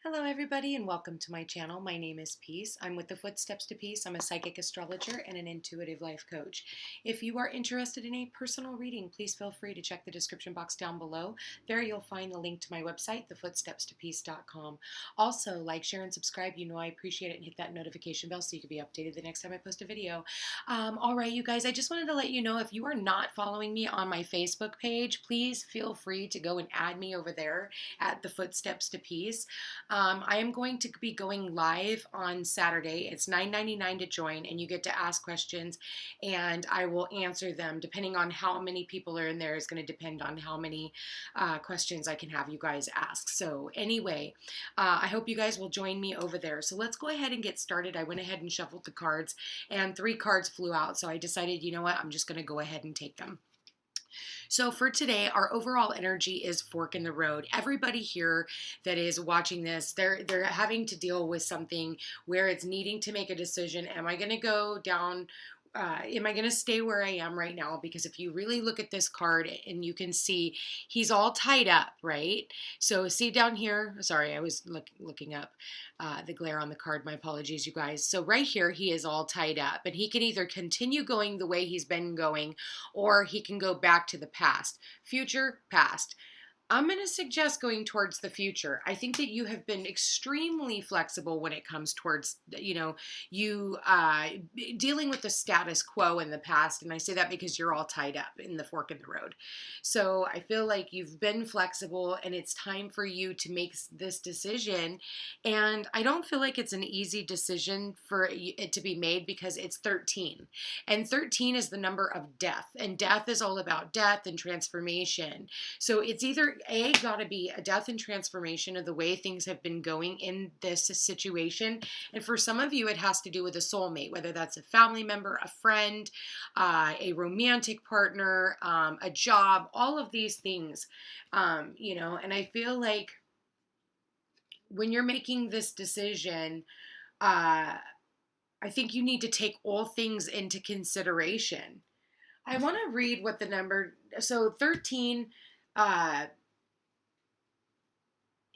Hello everybody and welcome to my channel. My name is Peace. I'm with the Footsteps to Peace. I'm a psychic astrologer and an intuitive life coach. If you are interested in a personal reading, please feel free to check the description box down below. There you'll find the link to my website, thefootstepstopeace.com. Also, like, share, and subscribe. You know I appreciate it, and hit that notification bell so you can be updated the next time I post a video. Alright you guys, I just wanted to let you know if you are not following me on my Facebook page, please feel free to go and add me over there at the Footsteps to Peace. I am going to be going live on Saturday. It's $9.99 to join, and you get to ask questions, and I will answer them. Depending on how many people are in there is going to depend on how many questions I can have you guys ask. So anyway, I hope you guys will join me over there. So let's go ahead and get started. I went ahead and shuffled the cards, and 3 cards flew out. So I decided, you know what, I'm just going to go ahead and take them. So for today, our overall energy is fork in the road. Everybody here that is watching this, they're having to deal with something where it's needing to make a decision. Am I going to go down? Am I going to stay where I am right now? Because if you really look at this card and you can see he's all tied up, right? So see down here, sorry, I was looking up the glare on the card. My apologies, you guys. So right here, he is all tied up, and he can either continue going the way he's been going, or he can go back to the past. Future, past. I'm going to suggest going towards the future. I think that you have been extremely flexible when it comes towards, you dealing with the status quo in the past. And I say that because you're all tied up in the fork in the road. So I feel like you've been flexible, and it's time for you to make this decision. And I don't feel like it's an easy decision for it to be made, because it's 13. And 13 is the number of death. And death is all about death and transformation. So it's either got to be a death and transformation of the way things have been going in this situation. And for some of you, it has to do with a soulmate, whether that's a family member, a friend, a romantic partner, a job, all of these things, and I feel like when you're making this decision, I think you need to take all things into consideration. I want to read what the number, so 13,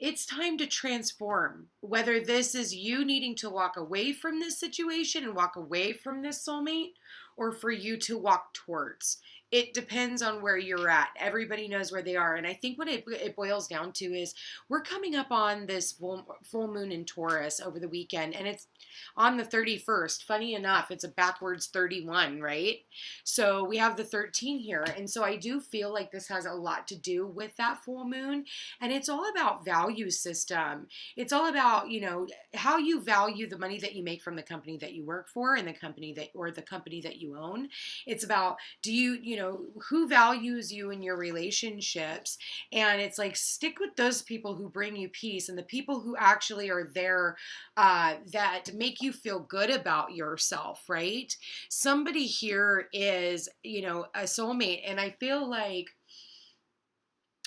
it's time to transform. Whether this is you needing to walk away from this situation and walk away from this soulmate, or for you to walk towards. It depends on where you're at. Everybody knows where they are. And I think what it boils down to is we're coming up on this full moon in Taurus over the weekend, and it's on the 31st. Funny enough, it's a backwards 31, right? So we have the 13 here. And so I do feel like this has a lot to do with that full moon. And it's all about value system. It's all about, how you value the money that you make from the company that you work for, and the company that you own. It's about, who values you in your relationships? And it's like, stick with those people who bring you peace, and the people who actually are there that make you feel good about yourself, right? Somebody here is, a soulmate, and I feel like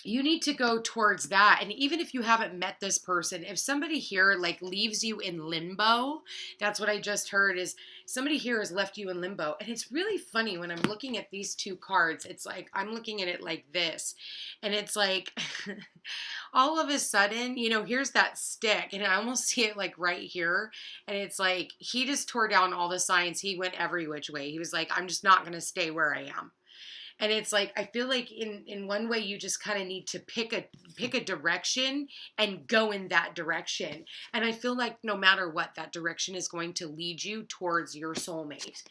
you need to go towards that. And even if you haven't met this person, if somebody here leaves you in limbo, that's what I just heard, is somebody here has left you in limbo. And it's really funny when I'm looking at these 2 cards. It's like I'm looking at it like this, and it's like all of a sudden, here's that stick, and I almost see it right here, and it's like he just tore down all the signs. He went every which way. He was like, I'm just not going to stay where I am. And it's like, I feel like in one way, you just kind of need to pick a direction and go in that direction. And I feel like no matter what, that direction is going to lead you towards your soulmate.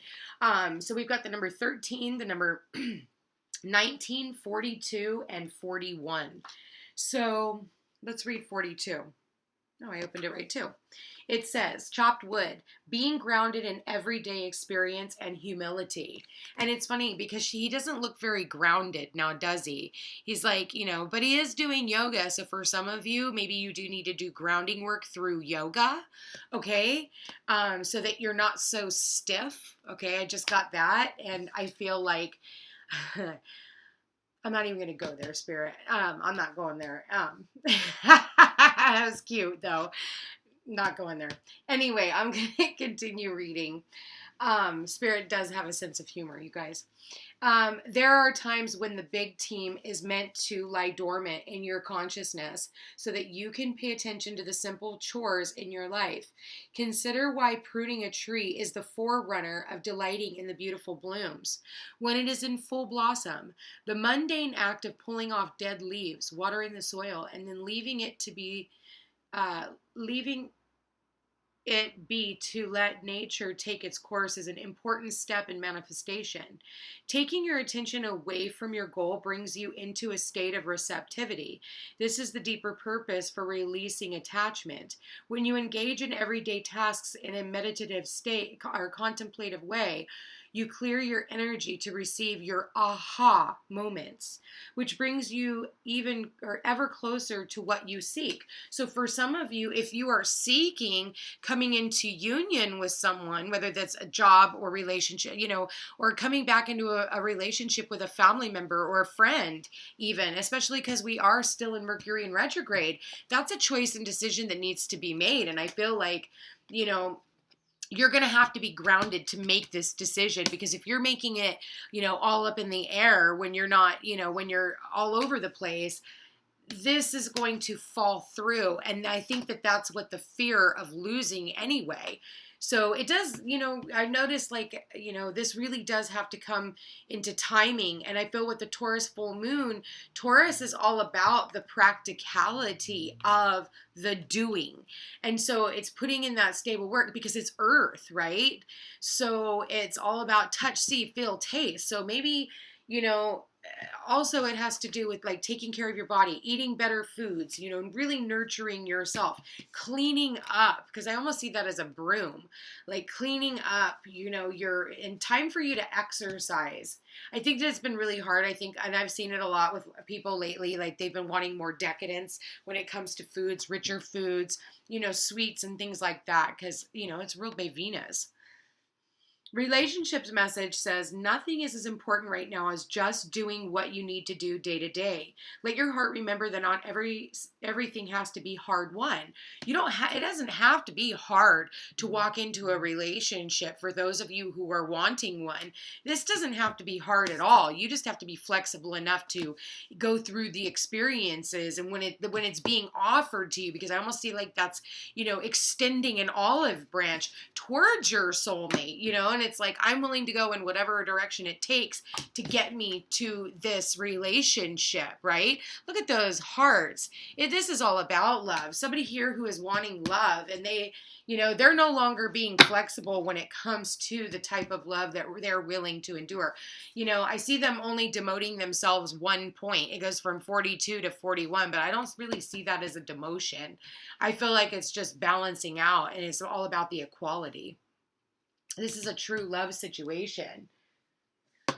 So we've got the number 13, the number 19, 42, and 41. So let's read 42. Oh, I opened it right too. It says, chopped wood, being grounded in everyday experience and humility. And it's funny because he doesn't look very grounded now, does he? He's like, but he is doing yoga. So for some of you, maybe you do need to do grounding work through yoga, okay? So that you're not so stiff, okay? I just got that, and I feel like... I'm not even going to go there, Spirit. I'm not going there. That was cute, though. Not going there. Anyway, I'm going to continue reading. Spirit does have a sense of humor, you guys. There are times when the big team is meant to lie dormant in your consciousness so that you can pay attention to the simple chores in your life. Consider why pruning a tree is the forerunner of delighting in the beautiful blooms. When it is in full blossom, the mundane act of pulling off dead leaves, watering the soil, and then leaving it be to let nature take its course is an important step in manifestation. Taking your attention away from your goal brings you into a state of receptivity. This is the deeper purpose for releasing attachment. When you engage in everyday tasks in a meditative state or contemplative way, you clear your energy to receive your aha moments, which brings you even or ever closer to what you seek. So for some of you, if you are seeking coming into union with someone, whether that's a job or relationship, or coming back into a relationship with a family member or a friend, even, especially because we are still in Mercury in retrograde, that's a choice and decision that needs to be made. And I feel like, you're going to have to be grounded to make this decision, because if you're making it, all up in the air when you're not, when you're all over the place, this is going to fall through. And I think that that's what the fear of losing anyway. So it does, I noticed this really does have to come into timing. And I feel with the Taurus full moon, Taurus is all about the practicality of the doing. And so it's putting in that stable work because it's earth, right? So it's all about touch, see, feel, taste. So maybe, also it has to do with like taking care of your body, eating better foods, really nurturing yourself, cleaning up, because I almost see that as a broom, like cleaning up, you're in time for you to exercise. I think that it's been really hard. And I've seen it a lot with people lately, like they've been wanting more decadence when it comes to foods, richer foods, sweets and things like that, because, it's ruled by Venus. Relationships message says nothing is as important right now as just doing what you need to do day to day. Let your heart remember that not everything has to be hard won. It doesn't have to be hard to walk into a relationship. For those of you who are wanting one, this doesn't have to be hard at all. You just have to be flexible enough to go through the experiences, and when it's being offered to you, because I almost see like that's extending an olive branch towards your soulmate, and it's like, I'm willing to go in whatever direction it takes to get me to this relationship, right? Look at those hearts. This is all about love. Somebody here who is wanting love, and they're no longer being flexible when it comes to the type of love that they're willing to endure. I see them only demoting themselves 1 point. It goes from 42 to 41, but I don't really see that as a demotion. I feel like it's just balancing out, and it's all about the equality. This is a true love situation.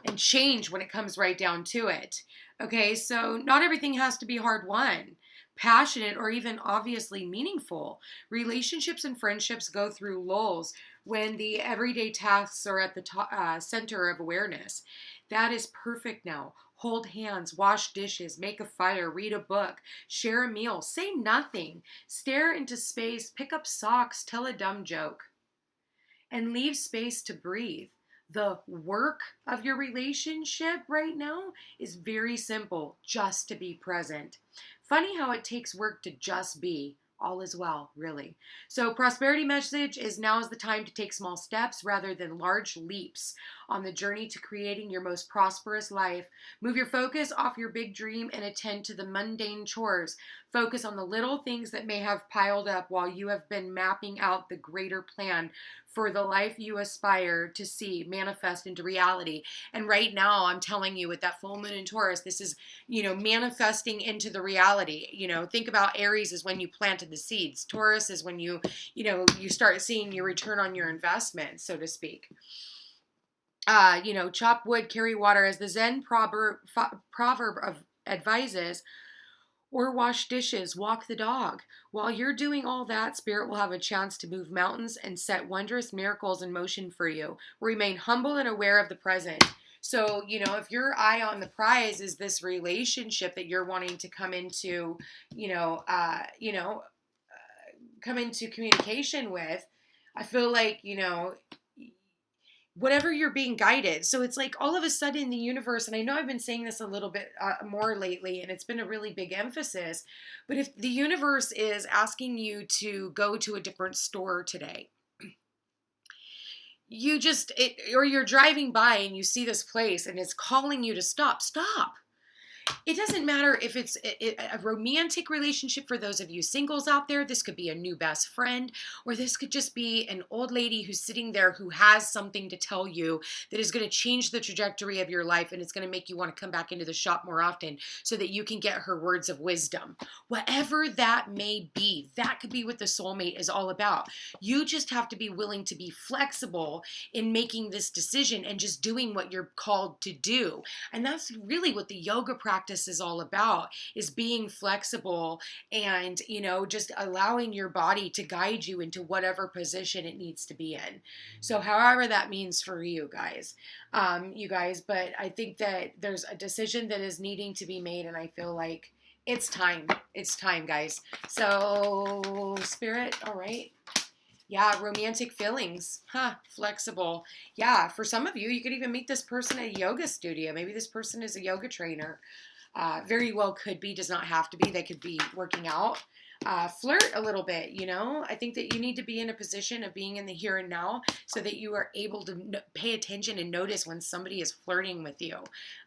And change when it comes right down to it. Okay, so not everything has to be hard won, passionate, or even obviously meaningful. Relationships and friendships go through lulls when the everyday tasks are at the center of awareness. That is perfect now. Hold hands, wash dishes, make a fire, read a book, share a meal, say nothing, stare into space, pick up socks, tell a dumb joke, and leave space to breathe. The work of your relationship right now is very simple, just to be present. Funny how it takes work to just be. All is well, really. So prosperity message is now is the time to take small steps rather than large leaps on the journey to creating your most prosperous life. Move your focus off your big dream and attend to the mundane chores. Focus on the little things that may have piled up while you have been mapping out the greater plan for the life you aspire to see manifest into reality. And right now, I'm telling you, with that full moon in Taurus, this is, manifesting into the reality. Think about Aries is when you planted the seeds. Taurus is when you start seeing your return on your investment, so to speak. Chop wood, carry water, as the Zen proverb advises, or wash dishes, walk the dog. While you're doing all that, Spirit will have a chance to move mountains and set wondrous miracles in motion for you. Remain humble and aware of the present. So, if your eye on the prize is this relationship that you're wanting to come into, come into communication with, I feel like, whatever you're being guided. So it's like all of a sudden the universe, and I know I've been saying this a little bit more lately, and it's been a really big emphasis, but if the universe is asking you to go to a different store today, or you're driving by and you see this place and it's calling you to stop. It doesn't matter if it's a romantic relationship for those of you singles out there. This could be a new best friend, or this could just be an old lady who's sitting there who has something to tell you that is going to change the trajectory of your life, and it's going to make you want to come back into the shop more often so that you can get her words of wisdom. Whatever that may be, that could be what the soulmate is all about. You just have to be willing to be flexible in making this decision and just doing what you're called to do. And that's really what the yoga practice is all about, is being flexible and, just allowing your body to guide you into whatever position it needs to be in. So however that means for you guys, but I think that there's a decision that is needing to be made, and I feel like it's time, guys. So Spirit, all right. Yeah, romantic feelings. Flexible. Yeah, for some of you, you could even meet this person at a yoga studio. Maybe this person is a yoga trainer. Very well could be, does not have to be. They could be working out. Flirt a little bit, I think that you need to be in a position of being in the here and now so that you are able to pay attention and notice when somebody is flirting with you.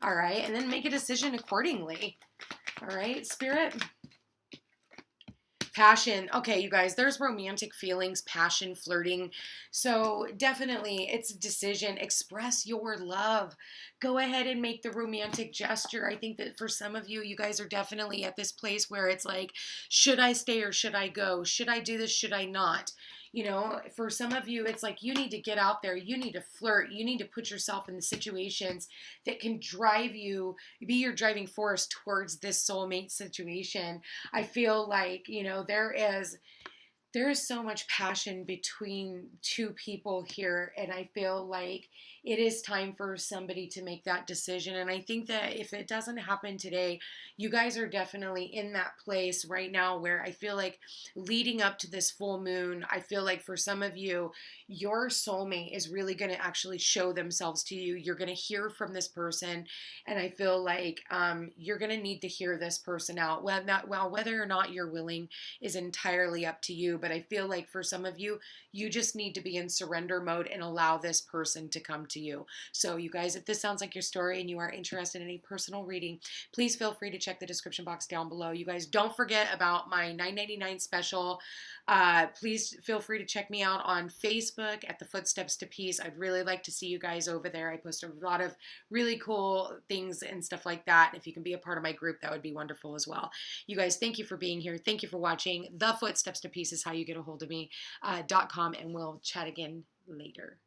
All right, and then make a decision accordingly. All right, Spirit. Passion. Okay, you guys, there's romantic feelings, passion, flirting. So definitely it's a decision. Express your love. Go ahead and make the romantic gesture. I think that for some of you, you guys are definitely at this place where it's like, should I stay or should I go? Should I do this? Should I not? For some of you, it's like you need to get out there. You need to flirt. You need to put yourself in the situations that can drive you, be your driving force towards this soulmate situation. I feel like, there is so much passion between two people here, and I feel like it is time for somebody to make that decision. And I think that if it doesn't happen today, you guys are definitely in that place right now where I feel like leading up to this full moon, I feel like for some of you, your soulmate is really going to actually show themselves to you. You're going to hear from this person, and I feel like you're going to need to hear this person out. Whether or not you're willing is entirely up to you. But I feel like for some of you, you just need to be in surrender mode and allow this person to come to you. So you guys, if this sounds like your story and you are interested in a personal reading, please feel free to check the description box down below. You guys, don't forget about my $9.99 special. Please feel free to check me out on Facebook at the Footsteps to Peace. I'd really like to see you guys over there. I post a lot of really cool things and stuff like that. If you can be a part of my group, that would be wonderful as well. You guys, thank you for being here. Thank you for watching. The Footsteps to Peace is how you get a hold of me, .com, and we'll chat again later.